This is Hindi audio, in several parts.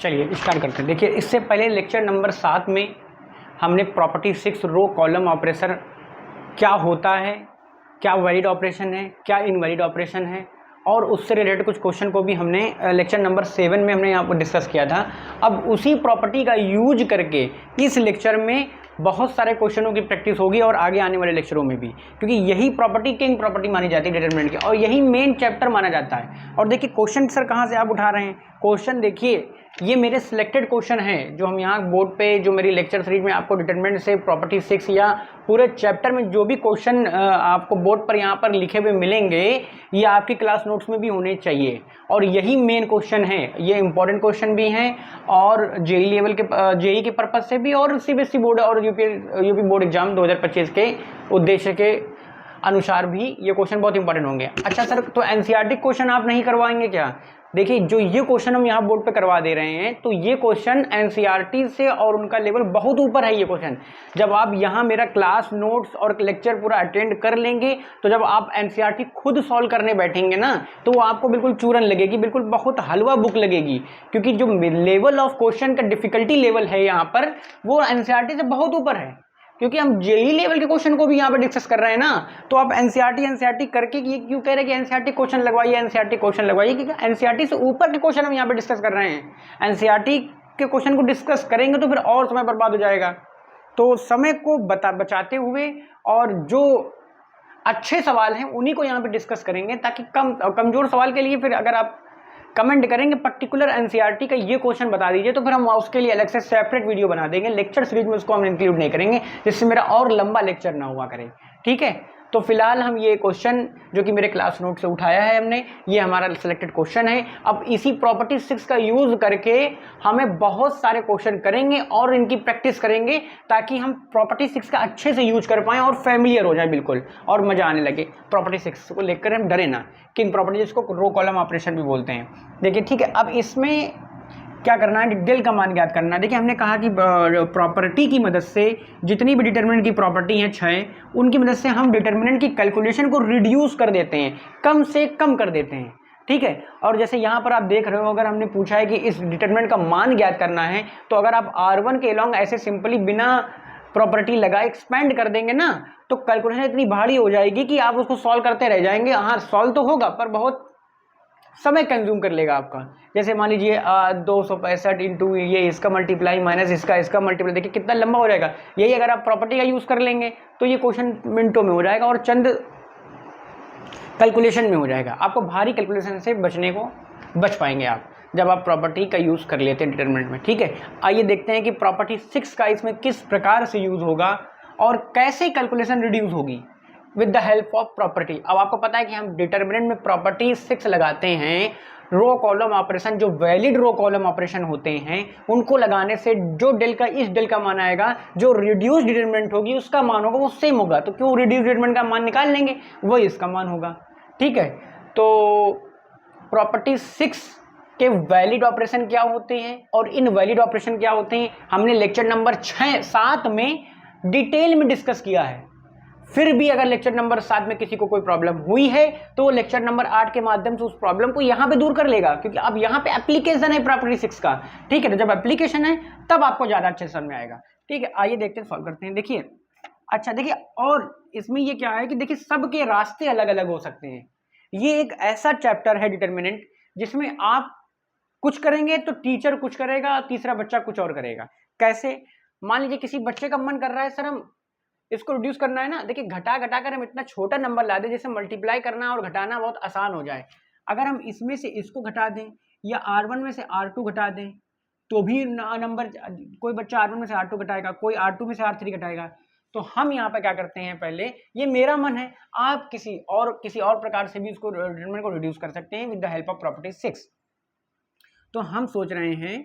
चलिए स्टार्ट करते हैं। देखिए, इससे पहले लेक्चर नंबर 7 में हमने प्रॉपर्टी 6 रो कॉलम ऑपरेशन क्या होता है, क्या वैलिड ऑपरेशन है, क्या इनवैलिड ऑपरेशन है, और उससे रिलेटेड कुछ क्वेश्चन को भी हमने लेक्चर नंबर 7 में हमने यहाँ पर डिस्कस किया था। अब उसी प्रॉपर्टी का यूज करके इस लेक्चर में बहुत सारे क्वेश्चनों की प्रैक्टिस होगी और आगे आने वाले लेक्चरों में भी, क्योंकि यही प्रॉपर्टी किंग प्रॉपर्टी मानी जाती है डिटरमिनेंट की, और यही मेन चैप्टर माना जाता है। और देखिए क्वेश्चन सर कहाँ से आप उठा रहे हैं, क्वेश्चन देखिए ये मेरे सिलेक्टेड क्वेश्चन हैं जो हम यहाँ बोर्ड पे, जो मेरी लेक्चर सीरीज में आपको डिटरमिनेंट से प्रॉपर्टी 6 या पूरे चैप्टर में जो भी क्वेश्चन आपको बोर्ड पर यहाँ पर लिखे हुए मिलेंगे, ये आपकी क्लास नोट्स में भी होने चाहिए। और यही मेन क्वेश्चन है, ये इंपॉर्टेंट क्वेश्चन भी हैं, और जेई लेवल के जेई के पर्पज से भी, और सीबीएसई बोर्ड और यूपी बोर्ड एग्जाम 2025 के उद्देश्य के अनुसार भी ये क्वेश्चन बहुत इंपॉर्टेंट होंगे। अच्छा सर, तो एनसीईआरटी क्वेश्चन आप नहीं करवाएंगे क्या? देखिए, जो ये क्वेश्चन हम यहाँ बोर्ड पे करवा दे रहे हैं, तो ये क्वेश्चन एनसीईआरटी से और उनका लेवल बहुत ऊपर है। ये क्वेश्चन जब आप यहाँ मेरा क्लास नोट्स और लेक्चर पूरा अटेंड कर लेंगे, तो जब आप एनसीईआरटी खुद सॉल्व करने बैठेंगे ना, तो वो आपको बिल्कुल चूरन लगेगी, बिल्कुल बहुत हलवा बुक लगेगी, क्योंकि जो लेवल ऑफ क्वेश्चन का डिफिकल्टी लेवल है यहाँ पर, वो एनसीईआरटी से बहुत ऊपर है। क्योंकि हम जेई लेवल के क्वेश्चन को भी यहाँ पे डिस्कस कर रहे हैं ना, तो आप एनसीईआरटी करके ये क्यों कह रहे हैं कि एनसीईआरटी क्वेश्चन लगवाइए, एनसीईआरटी क्वेश्चन लगवाइए, क्योंकि एनसीईआरटी से ऊपर के क्वेश्चन हम यहाँ पे डिस्कस कर रहे हैं। एनसीईआरटी के क्वेश्चन को डिस्कस करेंगे तो फिर और समय बर्बाद हो जाएगा। तो समय को बचाते हुए और जो अच्छे सवाल हैं उन्हीं को यहाँ पे डिस्कस करेंगे, ताकि कमजोर सवाल के लिए फिर अगर आप कमेंट करेंगे पर्टिकुलर एनसीईआरटी का ये क्वेश्चन बता दीजिए, तो फिर हम उसके लिए अलग से सेपरेट वीडियो बना देंगे। लेक्चर सीरीज में उसको हम इंक्लूड नहीं करेंगे, जिससे मेरा और लंबा लेक्चर ना हुआ करे। ठीक है, तो फिलहाल हम ये क्वेश्चन जो कि मेरे क्लास नोट से उठाया है हमने, ये हमारा सिलेक्टेड क्वेश्चन है। अब इसी प्रॉपर्टी 6 का यूज करके हमें बहुत सारे क्वेश्चन करेंगे और इनकी प्रैक्टिस करेंगे, ताकि हम प्रॉपर्टी 6 का अच्छे से यूज कर पाएं और फैमिलियर हो जाए बिल्कुल, और मजा आने लगे। प्रॉपर्टी 6 को लेकर हम डरे ना, किंग प्रॉपर्टी जिसको रो कॉलम ऑपरेशन भी बोलते हैं। देखिए ठीक है, अब इसमें क्या करना है, डेल का मान ज्ञात करना है। देखिए, हमने कहा कि प्रॉपर्टी की मदद से जितनी भी डिटरमिनेंट की प्रॉपर्टी हैं 6, उनकी मदद से हम डिटरमिनेंट की कैलकुलेशन को रिड्यूस कर देते हैं, कम से कम कर देते हैं। ठीक है, और जैसे यहाँ पर आप देख रहे हो, अगर हमने पूछा है कि इस डिटरमिनेंट का मान ज्ञात करना है, तो अगर आप R1 के अलॉन्ग ऐसे सिंपली बिना प्रॉपर्टी लगाए एक्सपेंड कर देंगे ना, तो कैलकुलेशन इतनी भारी हो जाएगी कि आप उसको सॉल्व करते रह जाएंगे। हाँ, सॉल्व तो होगा पर बहुत समय कंज्यूम कर लेगा आपका। जैसे मान लीजिए 265 इंटू ये इसका मल्टीप्लाई माइनस इसका मल्टीप्लाई, देखिए कितना लंबा हो जाएगा। यही अगर आप प्रॉपर्टी का यूज़ कर लेंगे तो ये क्वेश्चन मिनटों में हो जाएगा और चंद कैलकुलेशन में हो जाएगा। आपको भारी कैलकुलेशन से बच पाएंगे आप जब आप प्रॉपर्टी का यूज़ कर लेते हैं डिटरमिनेंट में। ठीक है, आइए देखते हैं कि प्रॉपर्टी 6 का इसमें किस प्रकार से यूज़ होगा और कैसे कैलकुलेशन रिड्यूस होगी with the help of property. अब आपको पता है कि हम डिटरमिनेंट में प्रॉपर्टी 6 लगाते हैं। रो कॉलम ऑपरेशन, जो वैलिड रो कॉलम ऑपरेशन होते हैं, उनको लगाने से जो डेल का इस डेल का मान आएगा, जो रिड्यूस डिटरमिनेंट होगी उसका मान होगा वो सेम होगा। तो क्यों रिड्यूस डिटरमिनेंट का मान निकाल लेंगे, वही इसका मान होगा। ठीक है, तो प्रॉपर्टी 6 के वैलिड ऑपरेशन क्या होते हैं और इनवैलिड ऑपरेशन क्या होते हैं, हमने लेक्चर नंबर 7 में डिटेल में डिस्कस किया है। फिर भी अगर लेक्चर नंबर 7 में किसी को कोई प्रॉब्लम हुई है, तो वो लेक्चर नंबर 8 के माध्यम से उस प्रॉब्लम को यहाँ पे दूर कर लेगा, क्योंकि अब यहाँ पे एप्लीकेशन है प्रॉपर्टी 6 का। ठीक है, तो जब एप्लीकेशन है तब आपको ज़्यादा अच्छे समझ में आएगा। ठीक है, आइए देखते हैं, सॉल्व करते हैं। देखिए, अच्छा देखिए, और इसमें ये क्या है कि देखिए सबके रास्ते अलग अलग हो सकते हैं। ये एक ऐसा चैप्टर है डिटरमिनेंट, जिसमें आप कुछ करेंगे तो टीचर कुछ करेगा, तीसरा बच्चा कुछ और करेगा। कैसे? मान लीजिए किसी बच्चे का मन कर रहा है, सर हम इसको रिड्यूस करना है ना, देखिए घटा कर हम इतना छोटा नंबर ला दें जिससे मल्टीप्लाई करना और घटाना बहुत आसान हो जाए। अगर हम इसमें से इसको घटा दें या R1 में से R2 घटा दें, तो भी नंबर, कोई बच्चा R1 में से R2 घटाएगा, कोई R2 में से R3 घटाएगा। तो हम यहाँ पे क्या करते हैं, पहले ये मेरा मन है, आप किसी और प्रकार से भी इसको डिटरमिनेंट को रिड्यूस कर सकते हैं with the help of property 6। तो हम सोच रहे हैं,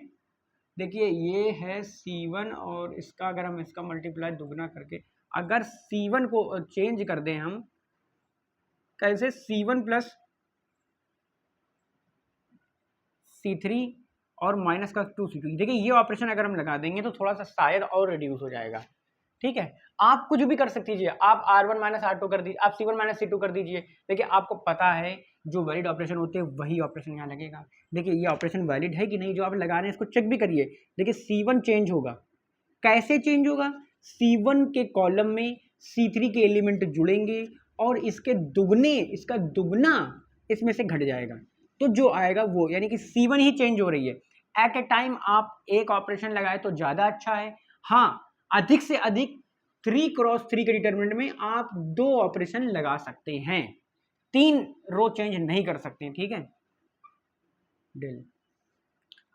देखिए ये है C1 और इसका अगर हम इसका मल्टीप्लाई दुगना करके अगर C1 को चेंज कर दें हम, कैसे, C1 प्लस C3 और माइनस का 2C2। देखिए ये ऑपरेशन अगर हम लगा देंगे तो थोड़ा सा शायद और रिड्यूस हो जाएगा। ठीक है, आप कुछ भी कर सकते दीजिए, आप R1 माइनस R2 कर दीजिए, आप C1 माइनस C2 कर दीजिए। देखिए आपको पता है जो वैलिड ऑपरेशन होते हैं वही ऑपरेशन यहाँ लगेगा। देखिए ये ऑपरेशन वैलिड है कि नहीं जो आप लगा रहे हैं, इसको चेक भी करिए। देखिए C1 चेंज होगा, कैसे चेंज होगा? C1 के कॉलम में C3 के एलिमेंट जुड़ेंगे और इसके दुगने, इसका दुगना इसमें से घट जाएगा, तो जो आएगा वो, यानी कि C1 ही चेंज हो रही है। एट ए टाइम आप एक ऑपरेशन लगाए तो ज़्यादा अच्छा है। हाँ, अधिक से अधिक 3x3 के डिटरमिनेंट में आप 2 ऑपरेशन लगा सकते हैं, 3 रो चेंज नहीं कर सकते, ठीक है। डेल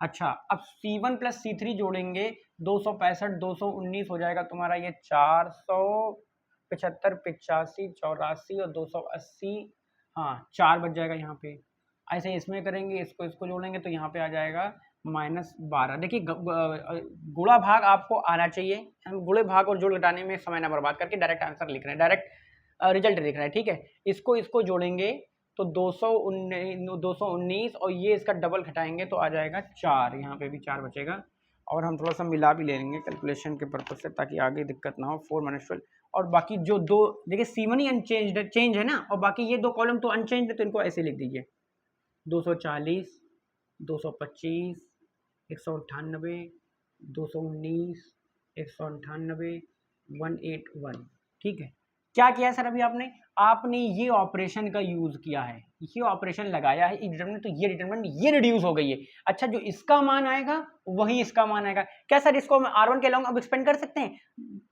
अच्छा, अब C1 प्लस C3 जोड़ेंगे, 265 219 हो जाएगा तुम्हारा ये 475 85 84 और 280, हाँ 4 बच जाएगा यहाँ पे। ऐसे इसमें करेंगे, इसको इसको जोड़ेंगे तो यहाँ पे आ जाएगा -12। देखिए गुणा भाग आपको आना चाहिए, हम गुणे भाग और जोड़ घटाने में समय ना बर्बाद करके डायरेक्ट आंसर लिख रहे हैं, डायरेक्ट रिजल्ट लिख रहे हैं, ठीक है। इसको इसको जोड़ेंगे तो 219 और ये इसका डबल घटाएंगे तो आ जाएगा 4, यहाँ पे भी 4 बचेगा। और हम थोड़ा सा मिला भी ले लेंगे कैलकुलेशन के पर्पज से, ताकि आगे दिक्कत ना हो। 4 - 12 और बाकी जो दो, देखिए C1 ही अनचेंज चेंज है ना, और बाकी ये 2 कॉलम तो अनचेंज है, तो इनको ऐसे लिख दीजिए 240 225 198 219 198 181, ठीक है। क्या किया सर अभी आपने ये ऑपरेशन का यूज किया है, ये ऑपरेशन लगाया है डिटरमिनेंट, तो ये डिटरमिनेंट ये रिड्यूस हो गई है। अच्छा, जो इसका मान आएगा वही इसका मान आएगा। क्या सर इसको हम R1 के अलाउंग अब एक्सपेंड कर सकते हैं?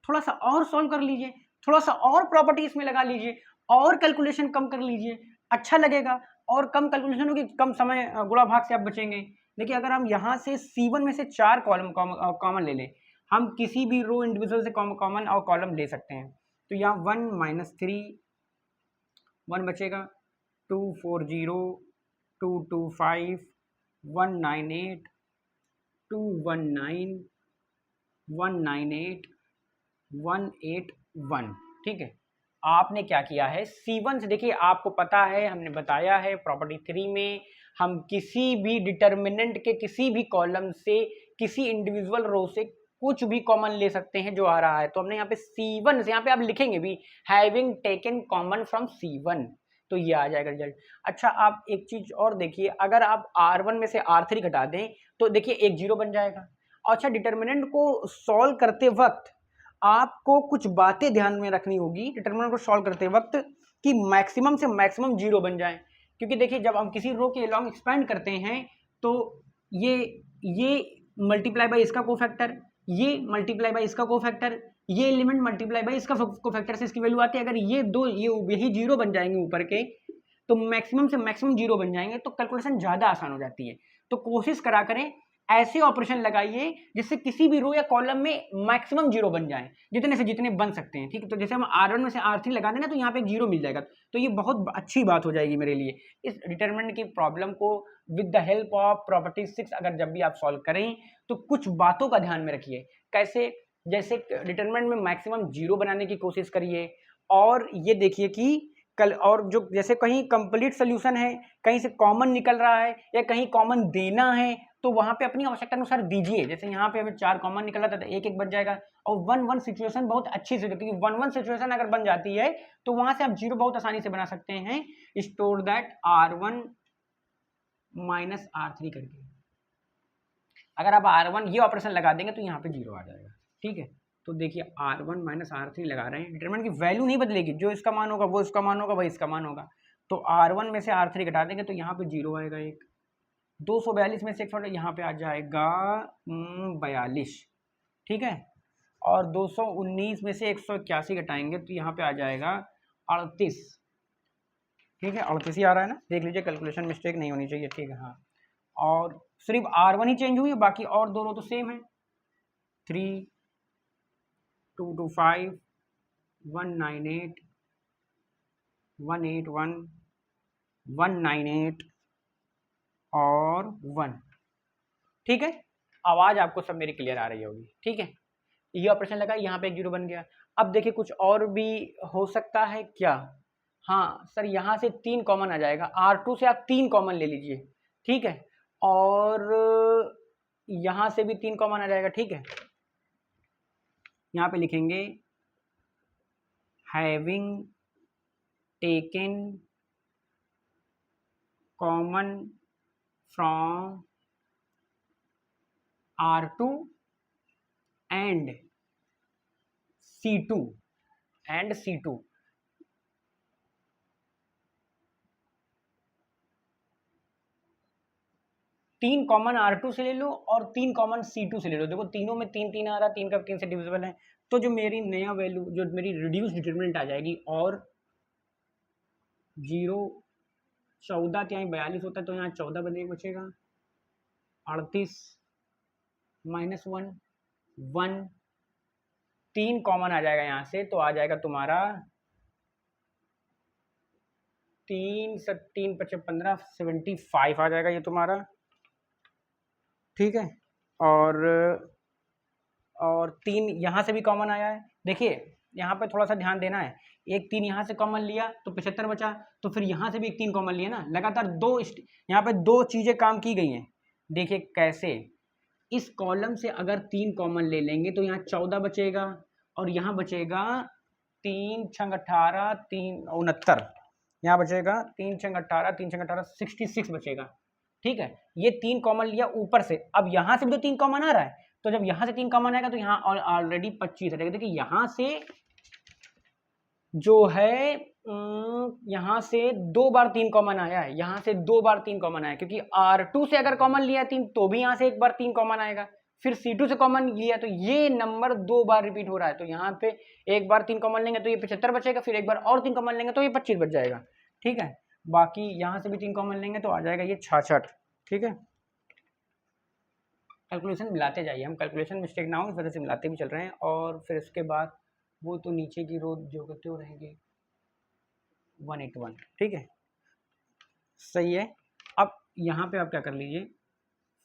थोड़ा सा और सॉल्व कर लीजिए, थोड़ा सा और प्रॉपर्टी इसमें लगा लीजिए, और कैलकुलेशन कम कर लीजिए, अच्छा लगेगा। और कम कैलकुलेशन होगी, कम समय गुणा भाग से आप बचेंगे। देखिए अगर हम यहाँ से C1 में से 4 कॉलम कॉमन ले लें, हम किसी भी रो इंडिविजुअल से कॉमन और कॉलम ले सकते हैं, तो यहाँ 1 - 3 1 बचेगा, 240 225 198 219 198 181, ठीक है। आपने क्या किया है C1 से, देखिए आपको पता है, हमने बताया है प्रॉपर्टी 3 में हम किसी भी डिटरमिनेंट के किसी भी कॉलम से किसी इंडिविजुअल रो से कुछ भी कॉमन ले सकते हैं जो आ रहा है। तो हमने यहाँ पे C1 से, यहाँ पे आप लिखेंगे भी having taken common from C1, तो ये आ जाएगा रिजल्ट। अच्छा, आप एक चीज और देखिए, अगर आप R1 में से R3 घटा दें तो देखिए एक 0 बन जाएगा। अच्छा, डिटरमिनेंट को सॉल्व करते वक्त आपको कुछ बातें ध्यान में रखनी होगी डिटरमिनेंट को सॉल्व करते वक्त, कि मैक्सिमम से मैक्सिमम 0 बन जाए। क्योंकि देखिए जब हम किसी रो के अलॉन्ग एक्सपेंड करते हैं तो ये मल्टीप्लाई बाय इसका कोफैक्टर, ये मल्टीप्लाई बाय इसका कोफैक्टर, ये एलिमेंट मल्टीप्लाई बाय इसका कोफैक्टर से इसकी वैल्यू आती है। अगर ये दो यही 0 बन जाएंगे ऊपर के, तो मैक्सिमम से मैक्सिमम 0 बन जाएंगे, तो कैलकुलेशन ज़्यादा आसान हो जाती है। तो कोशिश करा करें ऐसे ऑपरेशन लगाइए जिससे किसी भी रो या कॉलम में मैक्सिमम 0 बन जाए, जितने से जितने बन सकते हैं, ठीक है। तो जैसे हम R1 में से R3 लगा देना तो यहाँ पे एक 0 मिल जाएगा, तो ये बहुत अच्छी बात हो जाएगी मेरे लिए। इस डिटरमिनेंट की प्रॉब्लम को with the help of property 6 अगर जब भी आप सॉल्व करें तो कुछ बातों का ध्यान में रखिए। कैसे? जैसे डिटरमिनेंट में मैक्सिमम 0 बनाने की कोशिश करिए, और ये देखिए कि कल, और जो जैसे कहीं कंप्लीट सोल्यूशन है, कहीं से कॉमन निकल रहा है या कहीं कॉमन देना है, तो वहां पे अपनी आवश्यकता अनुसार दीजिए। जैसे यहाँ पे हमें 4 कॉमन निकला था तो एक एक बच जाएगा। और 1-1 सिचुएशन बहुत अच्छी से, क्योंकि 1-1 सिचुएशन अगर बन जाती है तो वहां से आप 0 बहुत आसानी से बना सकते हैं, स्टोर दैट R1 - R3 करके। अगर आप R1 ये ऑपरेशन लगा देंगे तो यहाँ पे 0 आ जाएगा, ठीक है। तो देखिए R1 - R3 लगा रहे हैं, डिटरमिनेंट की वैल्यू नहीं बदलेगी, जो इसका मान होगा वो इसका मान होगा, वही इसका मान होगा। तो R1 में से R3 घटा देंगे तो यहाँ पे 0 आएगा। एक 242 में से 100 यहाँ पे आ जाएगा 42, ठीक है। और 219 में से 181 घटाएंगे तो यहाँ पे आ जाएगा 38, ठीक है। 38 ही आ रहा है ना, देख लीजिए कैलकुलेशन मिस्टेक नहीं होनी चाहिए, ठीक है। हाँ, और सिर्फ R1 ही चेंज हुई है, बाकी और दोनों तो सेम है। 3 225 198 181 198 और 1, ठीक है। आवाज आपको सब मेरी क्लियर आ रही होगी, ठीक है। ये ऑपरेशन लगा, यहाँ पे एक 0 बन गया। अब देखिए कुछ और भी हो सकता है क्या? हाँ सर, यहाँ से 3 कॉमन आ जाएगा, R2 से आप 3 कॉमन ले लीजिए, ठीक है। और यहाँ से भी 3 कॉमन आ जाएगा, ठीक है। यहाँ पे लिखेंगे having taken common from R2 and C2 तीन कॉमन R2 से ले लो और तीन कॉमन C2 से ले लो। देखो तीनों में तीन तीन आ रहा, तीन का तीन से डिविजिबल है, तो जो मेरी नया वैल्यू, जो मेरी रिड्यूस डिटर्मिनेंट आ जाएगी, और 0 14 तो यहाँ 42 होता है, तो यहाँ 14 बचेगा, 38 -1 1, 3 कॉमन आ जाएगा यहाँ से, तो आ जाएगा तुम्हारा 3 से 3 × 5 = 15, 75 आ जाएगा ये तुम्हारा, ठीक है। और 3 यहाँ से भी कॉमन आया है। देखिए यहाँ पे थोड़ा सा ध्यान देना है, एक 3 यहाँ से कॉमन लिया तो 75 बचा, तो फिर यहाँ से भी एक 3 कॉमन लिया ना, लगातार यहाँ पे दो चीज़ें काम की गई हैं। देखिए कैसे, इस कॉलम से अगर 3 कॉमन ले लेंगे तो यहाँ 14 बचेगा, और यहाँ बचेगा 3 × 18 3 69, यहाँ बचेगा 3 × 18 3 × 18 66 बचेगा, ठीक है। ये 3 कॉमन लिया ऊपर से, अब यहाँ से भी तो 3 कॉमन आ रहा है, तो जब यहाँ से 3 कॉमन आएगा तो यहाँ ऑलरेडी 25 रहेगा। देखिए यहाँ से जो है यहाँ से 2 बार 3 कॉमन आया है, यहाँ से 2 बार 3 कॉमन आया, क्योंकि R2 से अगर कॉमन लिया 3 तो भी यहाँ से एक बार 3 कॉमन आएगा, फिर C2 से कॉमन लिया तो ये नंबर 2 बार रिपीट हो रहा है, तो यहाँ पे एक बार 3 कॉमन लेंगे तो ये 75 बचेगा, फिर एक बार और 3 कॉमन लेंगे तो ये 25 बच जाएगा, ठीक है। बाकी यहाँ से भी 3 कॉमन लेंगे तो आ जाएगा ये 66, ठीक है। कैलकुलेशन मिलाते जाइए, हम कैलकुलेशन मिस्टेक ना हो इस वजह से मिलाते भी चल रहे हैं। और फिर इसके बाद वो तो नीचे की रो जो करते हो रहेंगे 181, ठीक है, सही है। अब यहाँ पे आप क्या कर लीजिए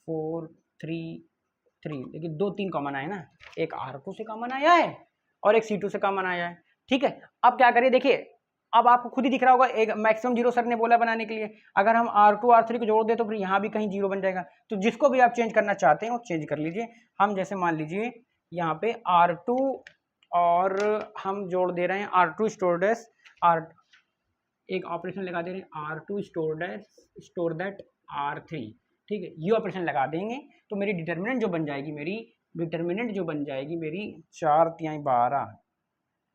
4 3 3, देखिए 2 3 कॉमन आए ना, एक R2 से कॉमन आया है और एक C2 से कॉमन आया है, ठीक है। अब क्या करिए, देखिए अब आपको खुद ही दिख रहा होगा, एक मैक्सिमम जीरो सर ने बोला बनाने के लिए, अगर हम R2 R3 को जोड़ दें तो फिर यहाँ भी कहीं जीरो बन जाएगा, तो जिसको भी आप चेंज करना चाहते हैं वो चेंज कर लीजिए। हम जैसे मान लीजिए यहाँ पे R2 और हम जोड़ दे रहे हैं R2 स्टोर एक ऑपरेशन लगा दे रहे हैं R2 स्टोर दैट R3, ठीक है, ये ऑपरेशन लगा देंगे तो मेरी डिटर्मिनेंट जो बन जाएगी मेरी 4 × 12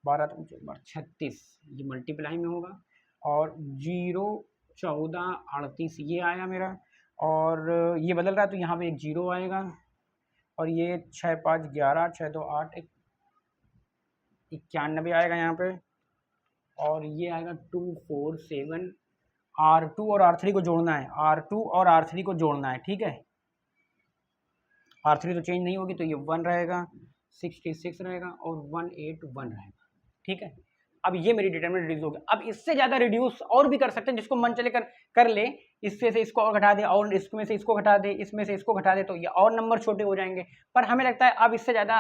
12 36, ये मल्टीप्लाई में होगा, और 0 14 38 ये आया मेरा, और ये बदल रहा है तो यहाँ पे एक 0 आएगा, और ये 6 5 11 6 2 8 91 आएगा यहाँ पे, और ये आएगा 2 4 7। R2 और R3 को जोड़ना है, R2 और R3 को जोड़ना है, ठीक है। R3 तो चेंज नहीं होगी तो ये 1 रहेगा, 66 रहेगा और 181 रहेगा, ठीक है। अब ये मेरी डिटरमिनेंट रिड्यूस हो गया। अब इससे ज़्यादा रिड्यूस और भी कर सकते हैं, जिसको मन चले कर ले, इससे से इसको और घटा दे, और इसमें से इसको घटा दे, इसमें से इसको घटा दे, तो ये और नंबर छोटे हो जाएंगे। पर हमें लगता है अब इससे ज़्यादा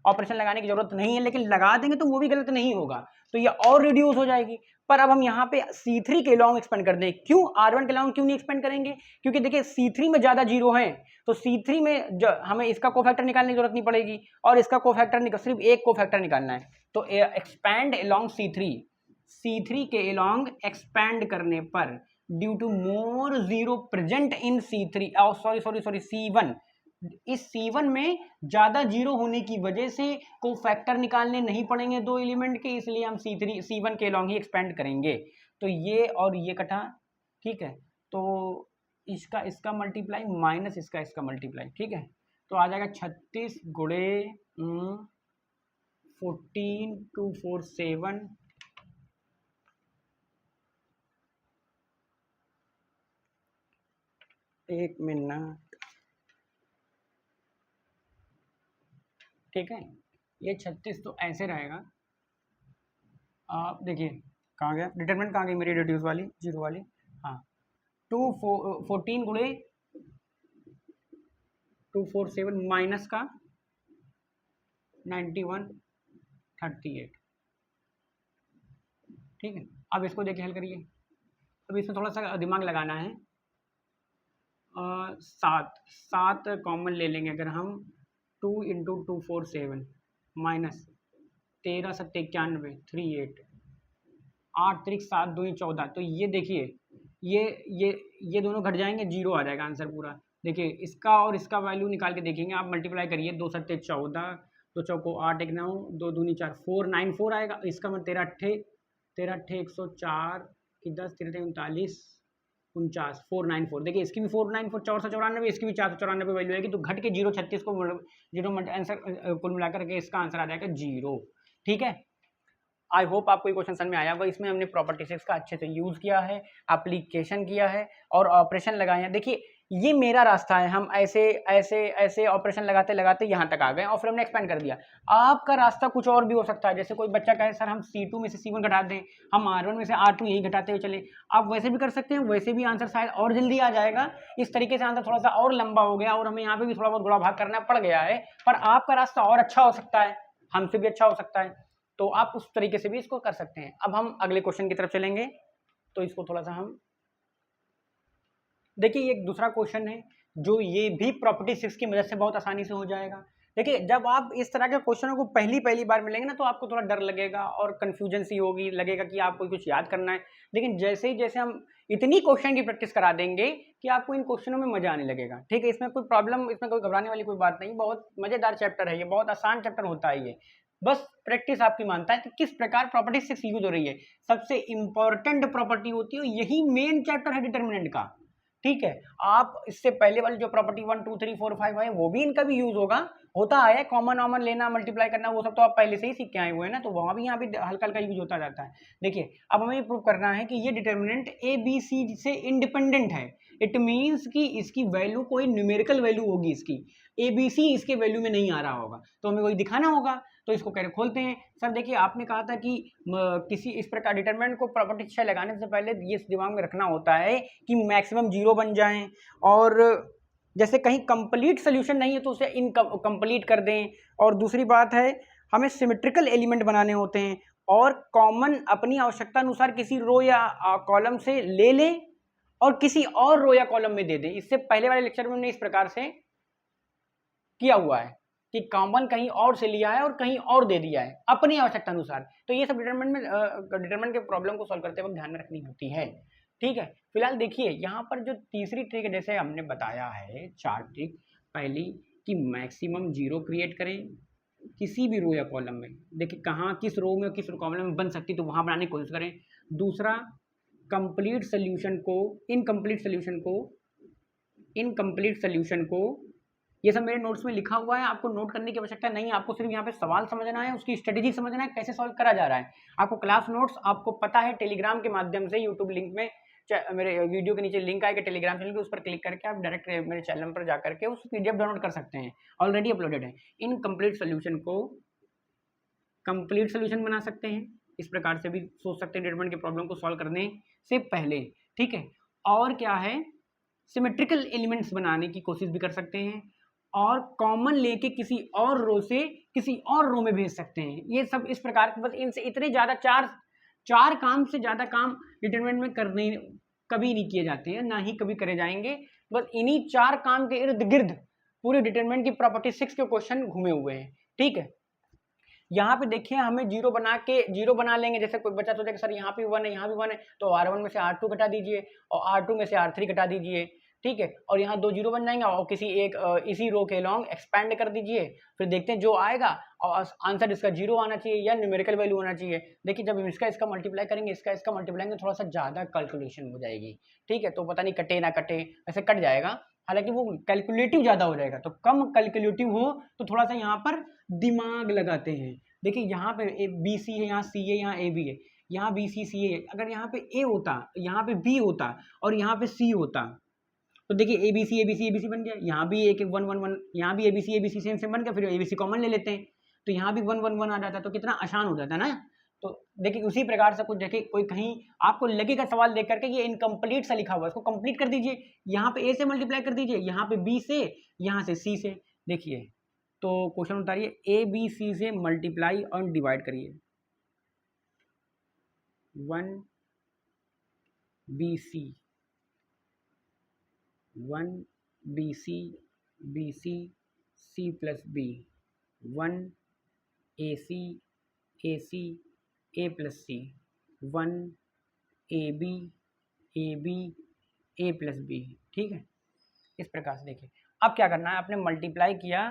ऑपरेशन लगाने की जरूरत नहीं है, लेकिन लगा देंगे तो वो भी गलत नहीं होगा, तो ये और रिड्यूस हो जाएगी। पर अब हम यहाँ पे C3 के लॉन्ग एक्सपेंड कर दें, क्यों R1 के लॉन्ग क्यों नहीं एक्सपेंड करेंगे, क्योंकि देखिए C3 में ज़्यादा जीरो हैं, तो C3 में हमें इसका कोफैक्टर निकालने की जरूरत नहीं पड़ेगी, और इसका कोफैक्टर सिर्फ एक कोफैक्टर निकालना है, तो एक्सपैंड अलॉन्ग C3 के अलॉन्ग एक्सपैंड करने पर due to more zero present in C3 C1, इस C1 में ज़्यादा जीरो होने की वजह से कोफैक्टर निकालने नहीं पड़ेंगे दो एलिमेंट के, इसलिए हम C1 के अलॉन्ग ही एक्सपेंड करेंगे। तो ये और ये कटा, ठीक है, तो इसका मल्टीप्लाई माइनस इसका मल्टीप्लाई, ठीक है, तो आ जाएगा 36 × 14 2 4 7 1 मिनट, ठीक है। ये 36 तो ऐसे रहेगा, आप देखिए कहाँ गया डिटरमिनेंट, कहाँ गई मेरी रिड्यूस वाली जीरो वाली, हाँ 14 × 2 4 7 माइनस का 91 38, ठीक है। अब इसको देखिए हल करिए, अब इसमें थोड़ा सा दिमाग लगाना है। 7 कॉमन ले लेंगे अगर हम, 2 × 2 4 7 माइनस 13 7 91 38, 8 3 7 2 14, तो ये देखिए ये ये ये दोनों घट जाएंगे, 0 आ जाएगा आंसर पूरा। देखिए इसका और इसका वैल्यू निकाल के देखेंगे आप, मल्टीप्लाई करिए, 2 सत्ते 14, 2 चौको 8, 1 9, 2 दूनी 4, 494 आएगा। इसका मतलब 13 अट्ठे 104 की 10, 13 39 49, 494। देखिए इसकी भी 494, 494, इसकी भी 494 वैल्यू आएगी, तो घट के 036 को जीरो आंसर कुल मिलाकर के इसका आंसर आ जाएगा 0। ठीक है, आई होप आपको ये क्वेश्चन समझ में आया होगा। इसमें हमने प्रॉपर्टी 6 का अच्छे से यूज़ किया है, एप्लीकेशन किया है और ऑपरेशन लगाए हैं। देखिए ये मेरा रास्ता है, हम ऐसे ऐसे ऐसे ऑपरेशन लगाते लगाते यहाँ तक आ गए और फिर हमने एक्सपेंड कर दिया। आपका रास्ता कुछ और भी हो सकता है, जैसे कोई बच्चा कहे सर हम C2 में से C1 घटा दें, हम R1 में से R2 यही घटाते हुए चले, आप वैसे भी कर सकते हैं, वैसे भी आंसर शायद और जल्दी आ जाएगा। इस तरीके से आंसर थोड़ा सा और लंबा हो गया और हमें यहाँ पे भी थोड़ा बहुत गुणा भाग करना पड़ गया है, पर आपका रास्ता और अच्छा हो सकता है, हमसे भी अच्छा हो सकता है, तो आप उस तरीके से भी इसको कर सकते हैं। अब हम अगले क्वेश्चन की तरफ चलेंगे, तो इसको थोड़ा सा हम देखिए, एक दूसरा क्वेश्चन है जो ये भी प्रॉपर्टी 6 की मदद से बहुत आसानी से हो जाएगा। देखिए जब आप इस तरह के क्वेश्चनों को पहली बार मिलेंगे ना, तो आपको थोड़ा डर लगेगा और कंफ्यूजन सी होगी, लगेगा कि आपको कुछ याद करना है। लेकिन जैसे ही जैसे हम इतनी क्वेश्चन की प्रैक्टिस करा देंगे कि आपको इन क्वेश्चनों में मजा आने लगेगा। ठीक है, इसमें कोई प्रॉब्लम, इसमें कोई घबराने वाली कोई बात नहीं, बहुत मजेदार चैप्टर है ये, बहुत आसान चैप्टर होता है ये। बस प्रैक्टिस आपकी मानता है कि किस प्रकार प्रॉपर्टी 6 यूज हो रही है। सबसे इंपॉर्टेंट प्रॉपर्टी होती है, यही मेन चैप्टर है डिटर्मिनेंट का। ठीक है, आप इससे पहले वाली जो प्रॉपर्टी 1 2 3 4 5 है, वो भी इनका भी यूज होता है, कॉमन ऑमन लेना, मल्टीप्लाई करना, वो सब तो आप पहले से ही सीख के आए हुए हैं ना, तो वहां भी यहाँ भी हल्का हल्का यूज होता जाता है। देखिए अब हमें प्रूव करना है कि ये डिटर्मिनेंट ए बी सी से इंडिपेंडेंट है। इट मीन्स कि इसकी वैल्यू कोई न्यूमेरिकल वैल्यू होगी, इसकी ए बी सी इसके वैल्यू में नहीं आ रहा होगा, तो हमें वही दिखाना होगा। तो इसको कह रहे खोलते हैं। सर देखिए आपने कहा था कि किसी इस प्रकार डिटरमिनेंट को प्रॉपर्टी 6 लगाने से पहले ये दिमाग में रखना होता है कि मैक्सिमम 0 बन जाएं, और जैसे कहीं कंप्लीट सोल्यूशन नहीं है तो उसे इनकम्प्लीट कर दें। और दूसरी बात है, हमें सिमेट्रिकल एलिमेंट बनाने होते हैं और कॉमन अपनी आवश्यकता अनुसार किसी रो या कॉलम से ले लें और किसी और रो या कॉलम में दे दें। इससे पहले वाले लेक्चर में हमने इस प्रकार से किया हुआ है कि कॉमन कहीं और से लिया है और कहीं और दे दिया है अपनी आवश्यकता अनुसार। तो ये सब डिटरमिनेंट के प्रॉब्लम को सॉल्व करते वक्त ध्यान में रखनी होती है। ठीक है, फिलहाल देखिए यहाँ पर जो तीसरी ट्रिक है, जैसे हमने बताया है 4 ट्रिक। पहली कि मैक्सिमम 0 क्रिएट करें किसी भी रो या कॉलम में। देखिए कहाँ किस रो में और किस कॉलम में बन सकती, तो वहाँ बनाने की कोशिश करें। दूसरा, कंप्लीट सोल्यूशन को इनकम्प्लीट सोल्यूशन को ये सब मेरे नोट्स में लिखा हुआ है, आपको नोट करने की आवश्यकता नहीं है, आपको सिर्फ यहाँ पे सवाल समझना है, उसकी स्ट्रेटेजी समझना है, कैसे सॉल्व करा जा रहा है। आपको क्लास नोट्स आपको पता है टेलीग्राम के माध्यम से, यूट्यूब लिंक में मेरे वीडियो के नीचे लिंक आएगा टेलीग्राम चैनल के, उस पर क्लिक करके आप डायरेक्ट मेरे चैनल पर जाकर के उस PDF डाउनलोड कर सकते हैं, ऑलरेडी अपलोडेड है। इनकम्प्लीट सोल्यूशन को कंप्लीट सोल्यूशन बना सकते हैं, इस प्रकार से भी सोच सकते हैं डिटरमिनेंट के प्रॉब्लम को सॉल्व करने से पहले। ठीक है, और क्या है, सिमेट्रिकल एलिमेंट्स बनाने की कोशिश भी कर सकते हैं और कॉमन लेके किसी और रो से किसी और रो में भेज सकते हैं। ये सब इस प्रकार, बस इनसे इतने ज़्यादा चार काम से ज़्यादा काम डिटरमिनेंट में करने कभी नहीं किए जाते हैं, ना ही कभी करे जाएंगे। बस इन्हीं 4 काम के इर्द गिर्द पूरे डिटरमिनेंट की प्रॉपर्टी 6 के क्वेश्चन घूमे हुए हैं। ठीक है, यहाँ पे देखिए हमें 0 बना लेंगे। जैसे कोई बच्चा सोचेगा सर यहाँ पे 1 है, यहाँ भी 1 है, तो R1 में से R2 घटा दीजिए और R2 में से R3 घटा दीजिए। ठीक है, और यहाँ 2 0 बन जाएंगे और किसी एक इसी रो के लॉन्ग एक्सपैंड कर दीजिए, फिर देखते हैं जो आएगा और आंसर इसका 0 आना चाहिए या न्यूमेरिकल वैल्यू होना चाहिए। देखिए जब इसका मल्टीप्लाई करेंगे, इसका मल्टीप्लाई करेंगे, थोड़ा सा ज़्यादा कैलकुलेशन हो जाएगी। ठीक है, तो पता नहीं कटे ना कटे, वैसे कट जाएगा, हालांकि वो कैलकुलेटिव ज़्यादा हो जाएगा। तो कम कैलकुलेटिव हो तो थोड़ा सा यहाँ पर दिमाग लगाते हैं। देखिए यहाँ पे BC है, यहाँ C है, यहाँ AB है, यहाँ BC C है। अगर यहाँ पे A होता, यहाँ पे B होता और यहाँ पे C होता, तो देखिए ABC बन गया। यहाँ भी एक 1 1 1, यहाँ भी ABC सेम बन गया, फिर ABC कॉमन ले लेते हैं, तो यहाँ भी 1 1 1 आ जाता, तो कितना आसान हो जाता ना। तो देखिए उसी प्रकार से कुछ, देखिए कोई कहीं आपको लगेगा सवाल देख करके ये इनकम्प्लीट सा लिखा हुआ है, इसको कंप्लीट कर दीजिए। यहाँ पे A से मल्टीप्लाई कर दीजिए, यहाँ पे B से, यहाँ से C से। देखिए तो क्वेश्चन उतारिए, ABC से मल्टीप्लाई और डिवाइड करिए, 1 BC C plus B, 1 AC A plus C, 1 AB A B A plus B, ठीक है। इस प्रकार से देखिए, अब क्या करना है, आपने मल्टीप्लाई किया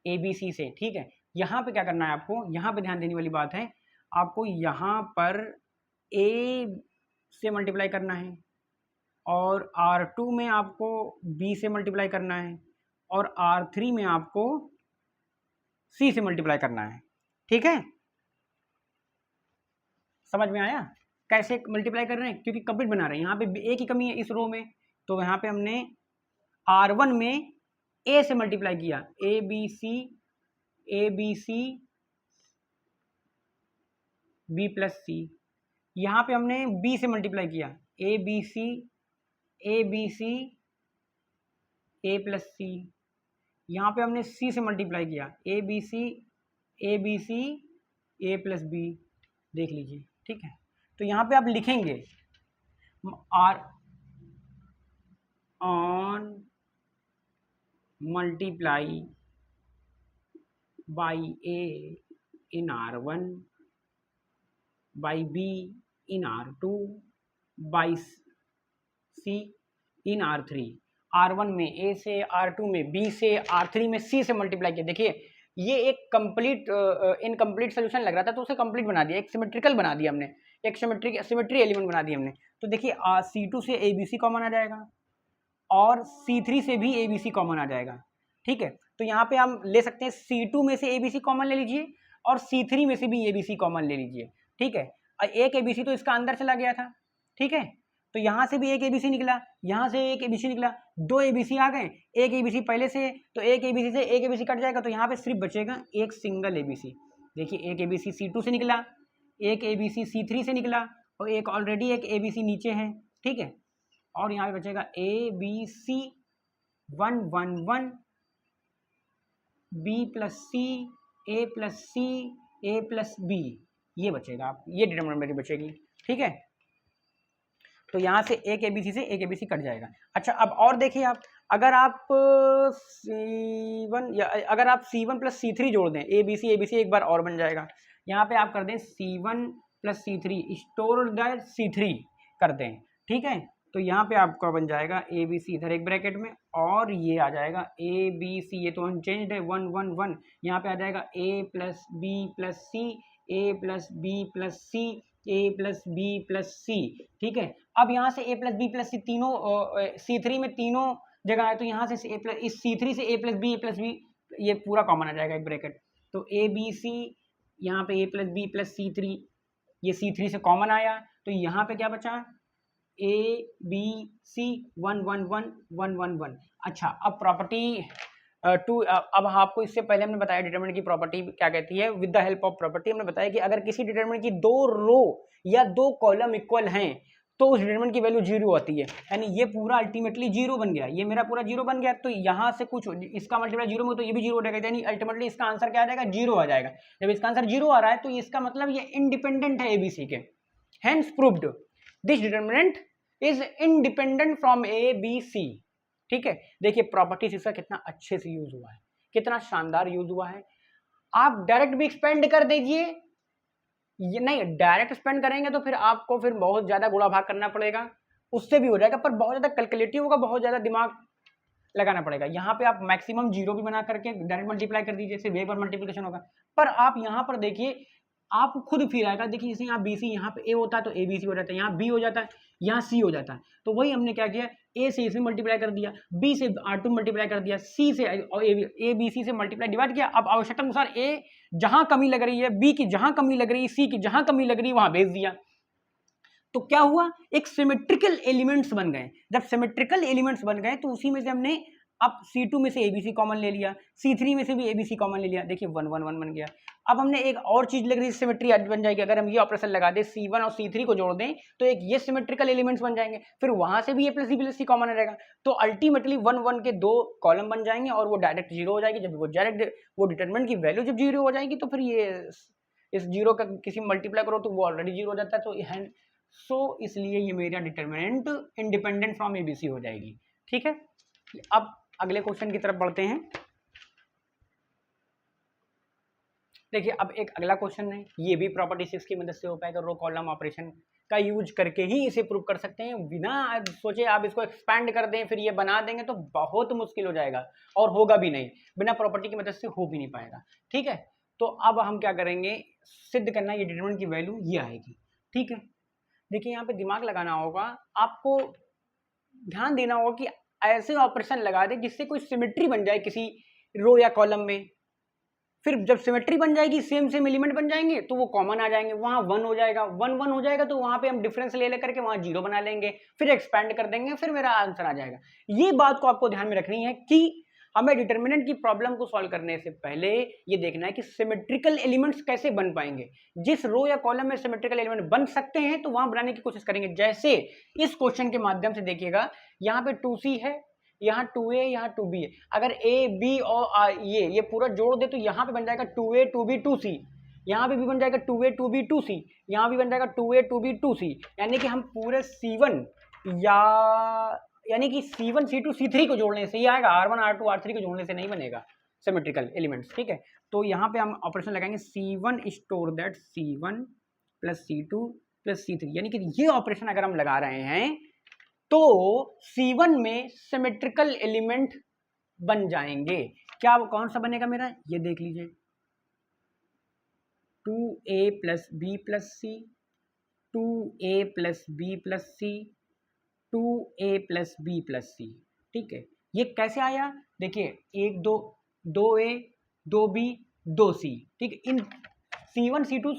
ए बी सी से, ठीक है। यहाँ पे क्या करना है आपको, यहाँ पे ध्यान देने वाली बात है, आपको यहाँ पर ए से मल्टीप्लाई करना है और R2 में आपको B से मल्टीप्लाई करना है और R3 में आपको C से मल्टीप्लाई करना है, ठीक है। समझ में आया कैसे मल्टीप्लाई कर रहे हैं, क्योंकि कंप्लीट बना रहे हैं। यहाँ पे ए की कमी है इस रो में, तो यहाँ पे हमने R1 में ए से मल्टीप्लाई किया, A B C B plus C. यहाँ पे हमने बी से मल्टीप्लाई किया, A B C A plus C. यहाँ पे हमने सी से मल्टीप्लाई किया, A B C A plus B. देख लीजिए, ठीक है। तो यहाँ पे आप लिखेंगे R on multiply by A in R1 by B in R2 by C in R3। R1 में ए से, R2 में बी से, R3 में सी से मल्टीप्लाई किया। देखिए ये एक कंप्लीट इनकम्प्लीट सोल्यूशन लग रहा था, तो उसे कंप्लीट बना दिया, एक सिमेट्रिकल बना दिया हमने, एक सिमेट्री एलिमेंट बना दिया हमने। तो देखिए C2 से ABC कॉमन आ जाएगा और C3 से भी ABC कॉमन आ जाएगा, ठीक है। तो यहाँ पे हम ले सकते हैं C2 में से ABC कॉमन ले लीजिए और C3 में से भी ABC कॉमन ले लीजिए, ठीक है। एक ABC तो इसका अंदर चला गया था, ठीक है। तो यहाँ से भी एक ABC निकला, यहाँ से एक ABC निकला, दो ABC आ गए, एक ABC पहले से, तो एक ABC से एक ABC कट जाएगा, तो यहाँ पे सिर्फ बचेगा एक सिंगल ABC। देखिए एक ABC C2 से निकला, एक ABC C3 से निकला और एक ऑलरेडी एक ABC नीचे है, ठीक है। और यहाँ पे बचेगा ABC 1 1 1 B plus C A plus C A plus B, ये बचेगा, आप ये डिटरमिनेंट मेरी बचेगी, ठीक है। तो यहाँ से एक ABC से एक ABC कट जाएगा। अच्छा अब और देखिए आप, अगर आप C1 या अगर आप C1 प्लस C3 जोड़ दें, ABC एक बार और बन जाएगा। यहाँ पे आप कर दें C1 plus C3 store the C3 कर दें, ठीक है। तो यहाँ पे आपका बन जाएगा ABC इधर एक ब्रैकेट में और ये आ जाएगा ABC, ये तो अनचेंज्ड है 1 1 1, यहाँ पे आ जाएगा A plus B plus C A plus B plus C A plus B plus C, ठीक है। अब यहाँ से A plus B plus C तीनों C3 में तीनों जगह है, तो यहाँ से A प्लस इस C3 से A प्लस बी ये पूरा कॉमन आ जाएगा एक ब्रैकेट। तो ABC यहाँ पे A plus B plus C3, ये C3 से कॉमन आया, तो यहाँ पे क्या बचा ABC 1 1 1 1 1 1। अच्छा अब प्रॉपर्टी टू, अब आपको इससे पहले हमने बताया डिटरमिनेंट की प्रॉपर्टी क्या कहती है। With the help of property हमने बताया कि अगर किसी डिटरमिनेंट की दो रो या दो कॉलम इक्वल हैं तो उस डिटरमिनेंट की वैल्यू जीरो आती है, यानी ये पूरा अल्टीमेटली जीरो बन गया, ये मेरा पूरा जीरो बन गया। तो यहाँ से कुछ इसका मल्टीप्लाई जीरो में तो ये भी जीरो हो जाएगा, यानी अल्टीमेटली इसका आंसर क्या आ जाएगा, जीरो आ जाएगा। जब इसका आंसर जीरो आ रहा है तो इसका मतलब ये इंडिपेंडेंट है ABC के, hence proved this determinant is independent from ABC, ठीक है। देखिए प्रॉपर्टीज इसका कितना अच्छे से यूज हुआ है, कितना शानदार यूज हुआ है। आप डायरेक्ट भी एक्सपेंड कर दीजिए, ये नहीं डायरेक्ट एक्सपेंड करेंगे तो फिर आपको फिर बहुत ज्यादा गुणा भाग करना पड़ेगा, उससे भी हो जाएगा पर बहुत ज्यादा कैलकुलेटिव होगा, बहुत ज्यादा दिमाग लगाना पड़ेगा। यहाँ पे आप मैक्सिमम जीरो भी बना करके डायरेक्ट मल्टीप्लाई कर दीजिए, सिर्फ एक बार मल्टीप्लिकेशन होगा। पर आप यहाँ पर देखिए आपको खुद फील आएगा, देखिए जैसे यहाँ BC, यहाँ पे A होता है तो ABC हो जाता है, यहाँ B हो जाता है, यहाँ C हो जाता है। तो वही हमने क्या किया, A से इसमें मल्टीप्लाई कर दिया, B से R2 मल्टीप्लाई कर दिया, C से और ABC से मल्टीप्लाई डिवाइड किया। अब आवश्यकता अनुसार A जहाँ कमी लग रही है, B की जहाँ कमी लग रही है, C की जहाँ कमी लग रही है वहाँ भेज दिया। तो क्या हुआ, एक सिमेट्रिकल एलिमेंट्स बन गए। जब सिमेट्रिकल एलिमेंट्स बन गए तो उसी में से हमने अब C2 में से ABC कॉमन ले लिया, C3 में से भी ABC कॉमन ले लिया, देखिए 1 1 1 बन गया। अब हमने एक और चीज लग रही है, सिमेट्री बन जाएगी। अगर हम ये ऑपरेशन लगा दें, C1 और C3 को जोड़ दें तो एक ये सिमेट्रिकल एलिमेंट्स बन जाएंगे, फिर वहां से भी A प्लस C कॉमन आ जाएगा। तो अल्टीमेटली 1 1 के दो कॉलम बन जाएंगे और वो डायरेक्ट जीरो हो जाएगी। जब वो डिटरमिनेंट की वैल्यू जब जीरो हो जाएगी तो फिर ये इस जीरो का किसी मल्टीप्लाई करो तो वो ऑलरेडी जीरो हो जाता है। तो इसलिए ये मेरा डिटरमिनेंट इंडिपेंडेंट फ्रॉम ABC हो जाएगी, ठीक है। अब अगले क्वेश्चन की तरफ बढ़ते हैं। देखिए अब एक अगला क्वेश्चन है, ये भी प्रॉपर्टी 6 की मदद से हो पाएगा, रो कॉलम ऑपरेशन का यूज करके ही इसे प्रूव कर सकते हैं। बिना सोचे आप इसको एक्सपैंड कर दें फिर ये बना देंगे तो बहुत मुश्किल हो जाएगा और होगा भी नहीं, बिना प्रॉपर्टी की मदद से हो भी नहीं पाएगा। ठीक है, तो अब हम क्या करेंगे, सिद्ध करना, ये डिटरमिनेंट की वैल्यू ये आएगी। ठीक है, देखिए यहाँ पे दिमाग लगाना होगा, आपको ध्यान देना होगा कि ऐसे ऑपरेशन लगा दे जिससे कोई सिमेट्री बन जाए किसी रो या कॉलम में। फिर जब सिमेट्री बन जाएगी, सेम सेम एलिमेंट बन जाएंगे तो वो कॉमन आ जाएंगे, वहां 1 हो जाएगा, 1 1 हो जाएगा तो वहां पे हम डिफरेंस ले लेकर के वहां 0 बना लेंगे, फिर एक्सपैंड कर देंगे, फिर मेरा आंसर आ जाएगा। ये बात को आपको ध्यान में रखनी है कि हमें डिटरमिनेंट की प्रॉब्लम को सॉल्व करने से पहले ये देखना है कि सिमेट्रिकल एलिमेंट्स कैसे बन पाएंगे। जिस रो या कॉलम में सिमेट्रिकल एलिमेंट बन सकते हैं तो वहां बनाने की कोशिश करेंगे। जैसे इस क्वेश्चन के माध्यम से देखिएगा, यहाँ पे 2c है, यहाँ 2a, यहाँ 2b है। अगर a b और ये पूरा जोड़ दे तो यहाँ पे बन जाएगा 2a 2b 2c, यहाँ पे भी बन जाएगा 2a 2b 2c, यहाँ भी बन जाएगा 2a 2b 2c। यानी कि हम पूरे c1 यानी कि c1 c2 c3 को जोड़ने से ही आएगा, r1 r2 r3 को जोड़ने से नहीं बनेगा सिमेट्रिकल एलिमेंट्स। ठीक है, तो यहाँ पे हम ऑपरेशन लगाएंगे c1 store that c1 plus c2 plus c3, यानी कि ये ऑपरेशन अगर हम लगा रहे हैं तो C1 में सिमेट्रिकल एलिमेंट बन जाएंगे। क्या वो कौन सा बनेगा मेरा, ये देख लीजिए, 2a प्लस बी प्लस सी, 2a प्लस बी प्लस सी, 2a plus B plus C. ठीक है, ये कैसे आया, देखिए 1 2 2a 2b 2c। ठीक है, इन C1 C2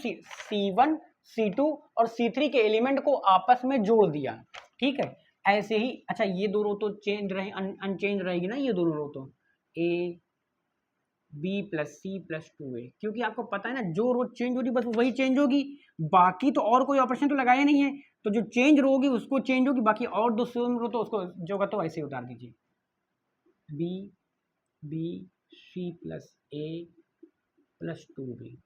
C1 C2 और C3 के एलिमेंट को आपस में जोड़ दिया। ठीक है, ऐसे ही, अच्छा ये दो रो तो चेंज रहे, अनचेंज रहेगी ना, ये दोनों रो तो a b plus C plus 2a, क्योंकि आपको पता है ना जो रो चेंज हो रही बस वही चेंज होगी, बाकी तो और कोई ऑपरेशन तो लगाया नहीं है, तो जो चेंज रो होगी उसको चेंज होगी, बाकी और दो सेम रो तो उसको जो का तो ऐसे ही उतार दीजिए, b b c plus a plus 2b,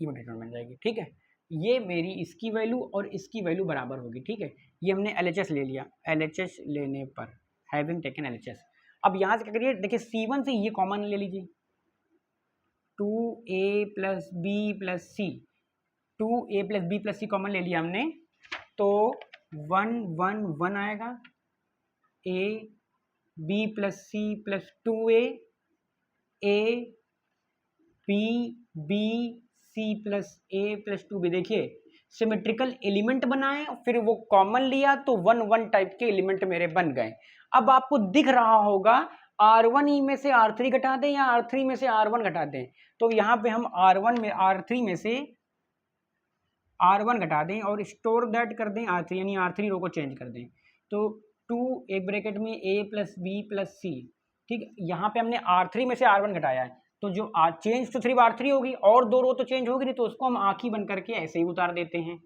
ये डिटरमिनेंट बन जाएगी। ठीक है, ये मेरी इसकी वैल्यू और इसकी वैल्यू बराबर होगी। ठीक है, ये हमने LHS ले लिया, LHS लेने पर हैविंग टेकन LHS, अब यहाँ से क्या करिए, देखिए C1 से ये कॉमन ले लीजिए, 2a प्लस बी प्लस सी, 2a प्लस बी प्लस सी कॉमन ले लिया हमने, तो 1 1 1 आएगा, a b plus C plus 2a, a b b c plus a plus 2b। देखिए सिमेट्रिकल एलिमेंट बनाए, फिर वो कॉमन लिया तो 1 1 टाइप के एलिमेंट मेरे बन गए। अब आपको दिख रहा होगा R1 में से R3 घटा दें या R3 में से R1 घटा दें, तो यहाँ पे हम R3 में से R1 घटा दें और स्टोर दैट कर दें R3, यानी R3 रो को चेंज कर दें, तो 2 एक ब्रैकेट में a plus B plus C. ठीक, यहाँ पे हमने R3 में से R1 घटाया है, तो जो चेंज तो सिर्फ R3 होगी और दो रो तो चेंज होगी नहीं, तो उसको हम आँखी बन करके ऐसे ही उतार देते हैं,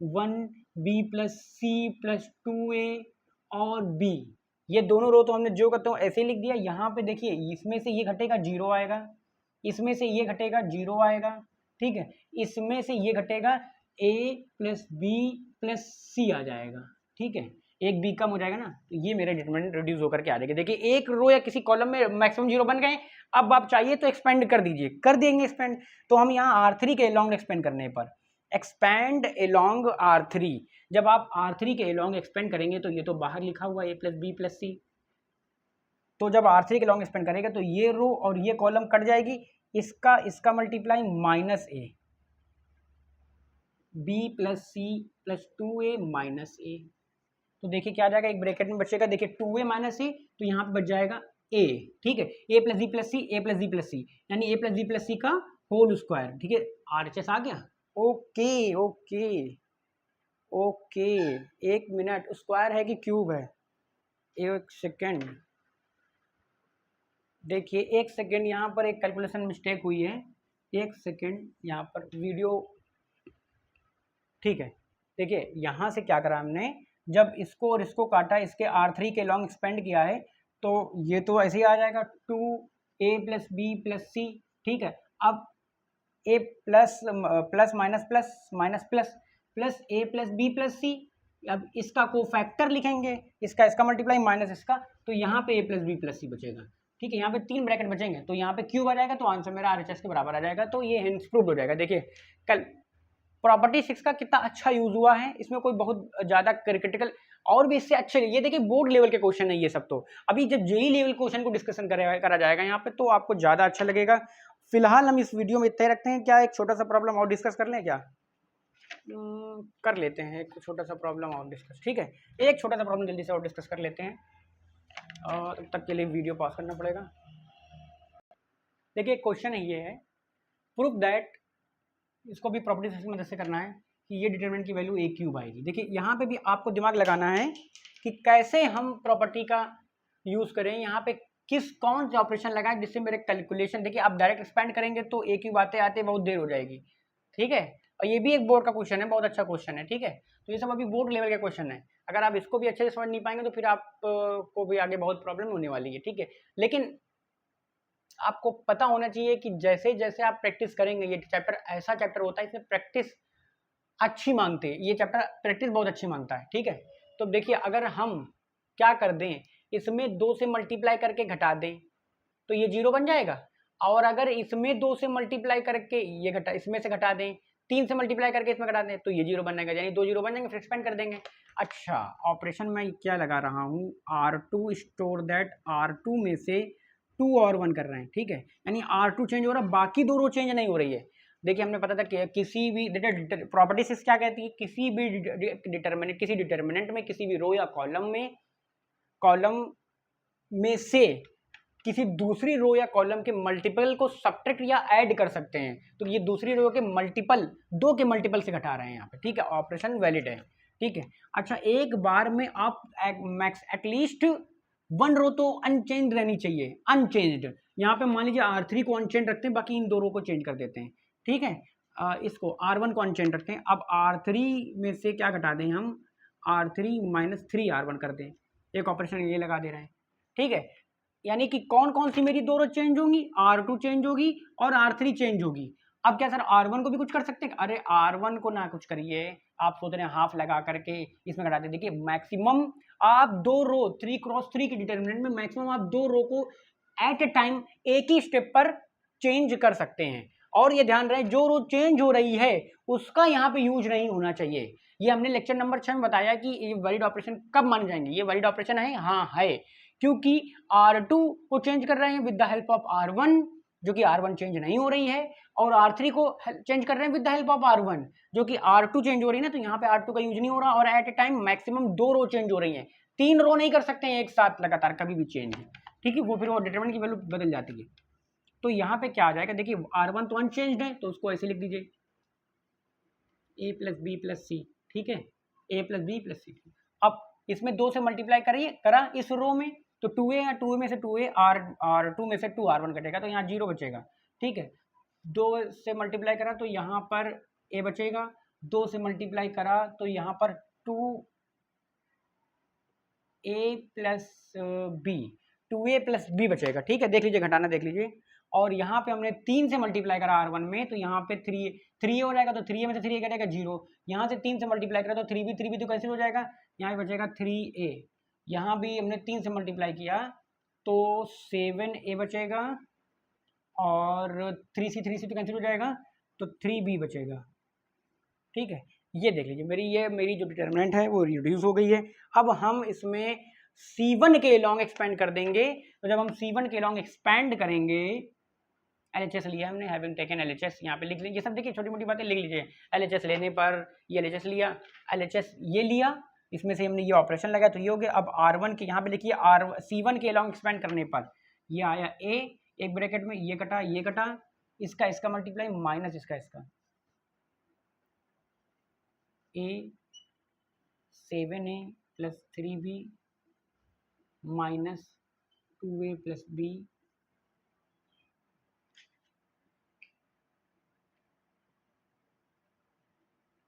1 b plus C plus 2a और b, ये दोनों रो तो हमने जो करते हो ऐसे ही लिख दिया। यहाँ पे देखिए इसमें से ये घटेगा 0 आएगा, इसमें से ये घटेगा 0 आएगा। ठीक है, इसमें से ये घटेगा a प्लस बी प्लस सी आ जाएगा। ठीक है, एक बी कम हो जाएगा ना, तो ये मेरा डिटरमिनेंट रिड्यूस होकर के आ जाएगा। देखिए एक रो या किसी कॉलम में मैक्सिमम 0 बन गए, अब आप चाहिए तो एक्सपेंड कर दीजिए, कर देंगे एक्सपेंड, तो हम यहाँ R3 के अलॉन्ग एक्सपेंड करने पर एक्सपैंड अलॉन्ग R3, जब आप R3 के अलॉन्ग एक्सपेंड करेंगे तो ये तो बाहर लिखा हुआ a प्लस बी प्लस सी, तो जब R3 के अलॉन्ग एक्सपेंड करेगा तो ये रो और ये कॉलम कट जाएगी, इसका multiply minus a, b plus C plus 2a minus a, तो देखिए क्या आ जाएगा, एक ब्रैकेट में बचेगा, देखिए 2a माइनस a, तो यहाँ पे बच जाएगा a। ठीक है, a plus B plus C, a plus B plus C, यानी a plus B plus C का होल स्क्वायर। ठीक है, RHS आ गया। ओके ओके ओके, एक मिनट, स्क्वायर है कि क्यूब है, एक सेकेंड, देखिए एक सेकेंड, यहाँ पर एक कैलकुलेशन मिस्टेक हुई है, एक सेकेंड, यहाँ पर वीडियो, ठीक है, देखिए यहाँ से क्या करा हमने, जब इसको और इसको काटा, इसके R3 के लॉन्ग एक्सपेंड किया है, तो ये तो ऐसे ही आ जाएगा 2a plus B plus C. ठीक है, अब a plus plus minus plus minus plus plus a plus B plus C, अब इसका कोफैक्टर लिखेंगे, इसका मल्टीप्लाई माइनस इसका, तो यहाँ पे a प्लस बी प्लस सी बचेगा। ठीक है, यहाँ पे 3 ब्रैकेट बचेंगे, तो यहाँ पे क्यूब आ जाएगा, तो आंसर मेरा RHS के बराबर आ जाएगा, तो ये हिंट्स प्रूव हो जाएगा। देखिए कल प्रॉपर्टी 6 का कितना अच्छा यूज हुआ है, इसमें कोई बहुत ज़्यादा क्रिटिकल और भी इससे अच्छे, ये देखिए बोर्ड लेवल के क्वेश्चन है ये सब। तो अभी जब जेई लेवल क्वेश्चन को डिस्कशन करा जाएगा यहाँ पे तो आपको ज़्यादा अच्छा लगेगा। फिलहाल हम इस वीडियो में इतना ही रखते हैं। क्या एक छोटा सा प्रॉब्लम और डिस्कस कर लें क्या? कर लेते हैं एक छोटा सा प्रॉब्लम और डिस्कस, ठीक है। एक छोटा सा प्रॉब्लम जल्दी से और डिस्कस कर लेते हैं और तब तक के लिए वीडियो पॉज करना पड़ेगा। देखिए क्वेश्चन ये है, प्रूफ दैट, इसको भी प्रॉपर्टी की मदद से करना है कि ये डिटरमिनेंट की वैल्यू ए क्यूब आएगी। देखिए यहाँ पे भी आपको दिमाग लगाना है कि कैसे हम प्रॉपर्टी का यूज़ करें, यहाँ पे कौन से ऑपरेशन लगाएं जिससे मेरे कैलकुलेशन, देखिए आप डायरेक्ट एक्सपेंड करेंगे तो ए क्यूब आते आते बहुत देर हो जाएगी, ठीक है। और ये भी एक बोर्ड का क्वेश्चन है, बहुत अच्छा क्वेश्चन है, ठीक है। तो ये सब अभी बोर्ड लेवल के क्वेश्चन है, अगर आप इसको भी अच्छे से समझ नहीं पाएंगे तो फिर आप को भी आगे बहुत प्रॉब्लम होने वाली है, ठीक है। लेकिन आपको पता होना चाहिए कि जैसे जैसे आप प्रैक्टिस करेंगे, ये चैप्टर ऐसा चैप्टर होता है इसमें प्रैक्टिस अच्छी मांगते हैं, ये चैप्टर प्रैक्टिस बहुत अच्छी मांगता है, ठीक है। तो देखिए अगर हम क्या कर दें, इसमें 2 से मल्टीप्लाई करके घटा दें तो ये 0 बन जाएगा, और अगर इसमें 2 से मल्टीप्लाई करके ये इसमें से घटा दें, 3 से मल्टीप्लाई करके इसमें घटा दें तो ये 0 बन जाएगा, यानी 2 0 बन जाएंगे, फिर एक्सपेंड कर देंगे। अच्छा ऑपरेशन में क्या लगा रहा हूँ, R2 स्टोर दैट, R2 में से 2 और 1 कर रहे हैं, ठीक है। यानी R2 चेंज हो रहा है, बाकी 2 रो चेंज नहीं हो रही है। देखिए हमने पता था कि किसी भी प्रॉपर्टी से क्या कहती है, किसी भी डिटर्मिनेंट में किसी भी रो या कॉलम में से किसी दूसरी रो या कॉलम के मल्टीपल को सब्ट्रैक्ट या ऐड कर सकते हैं। तो ये दूसरी रो के मल्टीपल, 2 के मल्टीपल से घटा रहे हैं यहाँ पे, ठीक है। ऑपरेशन वैलिड है, ठीक है। अच्छा एक बार में आप मैक्स एटलीस्ट 1 रो तो अनचेंज रहनी चाहिए, अनचेंज्ड। यहाँ पे मान लीजिए R3 को अनचेंज रखते हैं, बाकी इन 2 रो को चेंज कर देते हैं, ठीक है। इसको R1 को अनचेंज रखते हैं, अब R3 में से क्या घटा दें हम, R3 माइनस 3R1 कर दें, एक ऑपरेशन ये लगा दे रहे हैं, ठीक है। यानी कि कौन कौन सी मेरी 2 रो चेंज होंगी, R2 चेंज होगी और R3 चेंज होगी। अब क्या सर R1 को भी कुछ कर सकते हैं? अरे R1 को ना कुछ करिए, आप सोच रहे हैं हाफ लगा करके इसमें घटा दे। देखिए मैक्सिमम आप 2 रो 3 क्रॉस 3 की डिटर्मिनेंट में मैक्सिमम आप 2 रो को एट ए टाइम एक ही स्टेप पर चेंज कर सकते हैं। और ये ध्यान रहे जो रो चेंज हो रही है उसका यहाँ पे यूज नहीं होना चाहिए। ये हमने लेक्चर नंबर 6 में बताया कि ये वैलिड ऑपरेशन कब मान जाएंगे, ये वैलिड ऑपरेशन है, हाँ है, क्योंकि R2 को चेंज कर रहे हैं with the help of R1 जो कि R1 चेंज नहीं हो रही है, और R3 को चेंज कर रहे हैं with the help of R1 जो कि R2 चेंज हो रही है ना, तो यहाँ पे R2 का यूज नहीं हो रहा, और at a time maximum 2 row change हो रही है, 3 रो नहीं कर सकते हैं एक साथ लगातार कभी भी चेंज, ठीक है। वो फिर वो डिटरमिनेंट की वैल्यू बदल जाती है। तो यहाँ पे क्या आ जाएगा, देखिए R1 तो अनचेंज्ड है तो उसको ऐसे लिख दीजिए a plus B plus C, ठीक है, a plus B plus C. अब इसमें 2 से मल्टीप्लाई करिए करा इस रो में तो 2a, या 2a में से 2a, R2 में से 2R1 कटेगा तो यहाँ 0 बचेगा, ठीक है। 2 से मल्टीप्लाई करा तो यहाँ पर a बचेगा, 2 से मल्टीप्लाई करा तो यहाँ पर 2a plus B, 2a plus B बचेगा, ठीक है। देख लीजिए घटाना देख लीजिए, और यहाँ पे हमने 3 से मल्टीप्लाई करा R1 में तो यहाँ पे 3 हो जाएगा, तो 3a में से 3a कटेगा 0, यहाँ से 3 से मल्टीप्लाई करा तो 3b तो कैंसिल हो जाएगा, यहाँ पे बचेगा 3a, यहाँ भी हमने 3 से मल्टीप्लाई किया तो 7a बचेगा, और 3c तो कैंसिल हो जाएगा तो 3b बचेगा, ठीक है। ये देख लीजिए मेरी जो डिटर्मिनेंट है वो रिड्यूस हो गई है। अब हम इसमें C1 के लॉन्ग एक्सपेंड कर देंगे, तो जब हम C1 के लॉन्ग एक्सपेंड करेंगे, LHS लिया हमने, हैविंग टेकन LHS, यहाँ पे लिख लीजिए, ये सब देखिए छोटी मोटी बातें लिख लीजिए। LHS लेने पर ये LHS लिया, LHS ये लिया, इसमें से हमने ये ऑपरेशन लगाया तो ये हो गया। अब R1 के यहाँ पे लिखिए C1 के लॉन्ग एक्सपेंड करने पर ये आया A, एक ब्रैकेट में ये कटा, इसका मल्टीप्लाई माइनस इसका A 7a plus 3b minus 2a plus b,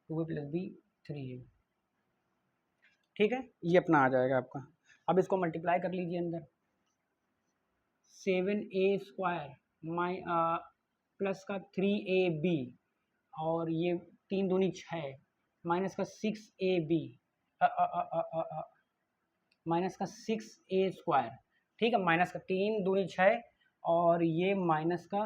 plus B 3a, ठीक है। ये अपना आ जाएगा आपका। अब इसको मल्टीप्लाई कर लीजिए अंदर, 7a स्क्वायर प्लस का 3ab, और ये 3 दूनी 6 माइनस का 6ab माइनस का 6a स्क्वायर, ठीक है, माइनस का 3 दूनी 6 और ये माइनस का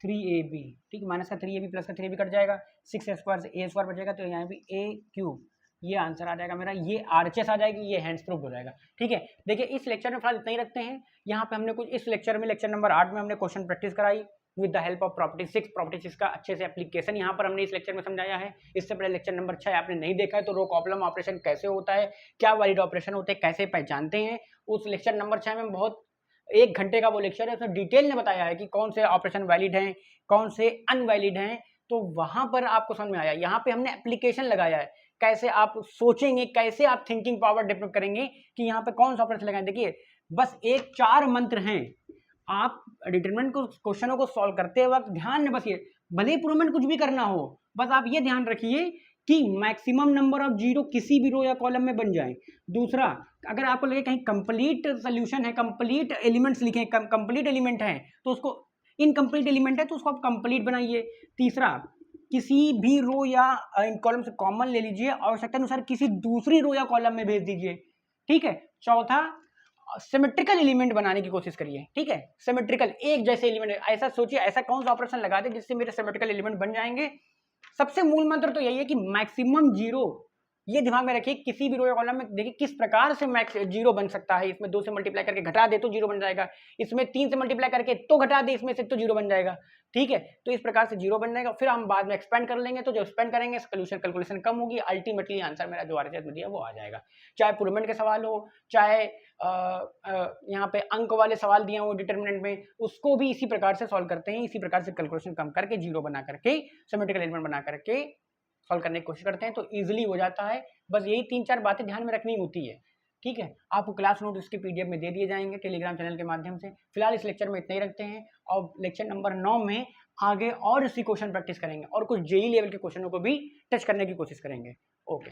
3ab, ठीक है, माइनस का 3ab प्लस का 3ab कट जाएगा, 6a² से a² बचेगा, तो यहाँ भी a³ ये आंसर आ जाएगा मेरा, ये RHS आ जाएगी, ये हैंड्स प्रूफ हो जाएगा। ठीक है, देखिए इस लेक्चर में फिलहाल इतना ही रखते हैं। यहाँ पे हमने कुछ इस लेक्चर में, लेक्चर नंबर 8 में हमने क्वेश्चन प्रैक्टिस कराई with the help of property 6। Property 6 का अच्छे से एप्लीकेशन यहाँ पर हमने इस लेक्चर में समझाया है। इससे पहले लेक्चर नंबर 6 आपने नहीं देखा है तो रो कॉलम ऑपरेशन कैसे होता है, क्या वैलिड ऑपरेशन होते हैं, कैसे पहचानते हैं, उस लेक्चर नंबर 6 में बहुत 1 घंटे का वो लेक्चर है, उसमें डिटेल में बताया है कि कौन से ऑपरेशन वैलिड हैं, कौन से अनवैलिड हैं, तो वहां पर आपको समझ में आया। यहाँ पे हमने एप्लीकेशन लगाया है, कैसे आप सोचेंगे, कैसे आप थिंकिंग पावर डेवलप करेंगे कि यहाँ पे कौन सा ऑपरेशन लगाएं। देखिए बस 4 मंत्र हैं, आप डिटरमिनेंट को क्वेश्चनों को सॉल्व करते वक्त ध्यान में बस ये, भले इंप्रूवमेंट कुछ भी करना हो, बस आप ये ध्यान रखिए कि मैक्सिमम नंबर ऑफ जीरो किसी भी रो या कॉलम में बन जाए। दूसरा, अगर आपको लगे कहीं कंप्लीट सोल्यूशन है, कंप्लीट एलिमेंट्स लिखे, कंप्लीट एलिमेंट है तो उसको, इनकम्प्लीट एलिमेंट है तो उसको आप कंप्लीट बनाइए। तीसरा, किसी भी रो या कॉलम से कॉमन ले लीजिए, आवश्यकता अनुसार किसी दूसरी रो या कॉलम में भेज दीजिए। ठीक है। चौथा, सिमेट्रिकल एलिमेंट बनाने की कोशिश करिए। ठीक है, सिमेट्रिकल, एक जैसे एलिमेंट, ऐसा सोचिए ऐसा कौन सा ऑपरेशन लगा दे जिससे मेरे सिमेट्रिकल एलिमेंट बन जाएंगे। सबसे मूल मंत्र तो यही है कि मैक्सिमम जीरो, ये दिमाग में रखिए, किसी भी रो या कॉलम में देखिए किस प्रकार से मैक्स जीरो बन सकता है। इसमें 2 से मल्टीप्लाई करके घटा दे तो जीरो बन जाएगा, इसमें 3 से मल्टीप्लाई करके तो घटा दे इसमें से तो जीरो बन जाएगा। ठीक है, तो इस प्रकार से जीरो बन जाएगा, फिर हम बाद में एक्सपेंड कर लेंगे, तो जो एक्सपेंड करेंगे सोल्यूशन कैलकुलेशन कम होगी, अल्टीमेटली आंसर मेरा जो RHS में दिया वो आ जाएगा। चाहे प्रूवमेंट के सवाल हो, चाहे यहाँ पे अंक वाले सवाल दिए हो डिटरमिनेंट में, उसको भी इसी प्रकार से सॉल्व करते हैं, इसी प्रकार से कैलकुलेशन कम करके जीरो बना करके सिमेट्रिकल एलिमेंट बना करके सॉल्व करने की कोशिश करते हैं, तो इजीली हो जाता है। बस यही 3-4 बातें ध्यान में रखनी होती है। ठीक है, आपको क्लास नोट इसके PDF में दे दिए जाएंगे टेलीग्राम चैनल के माध्यम से। फिलहाल इस लेक्चर में इतना ही रखते हैं, और लेक्चर नंबर 9 में आगे और इसी क्वेश्चन प्रैक्टिस करेंगे और कुछ JEE लेवल के क्वेश्चनों को भी टच करने की कोशिश करेंगे। ओके।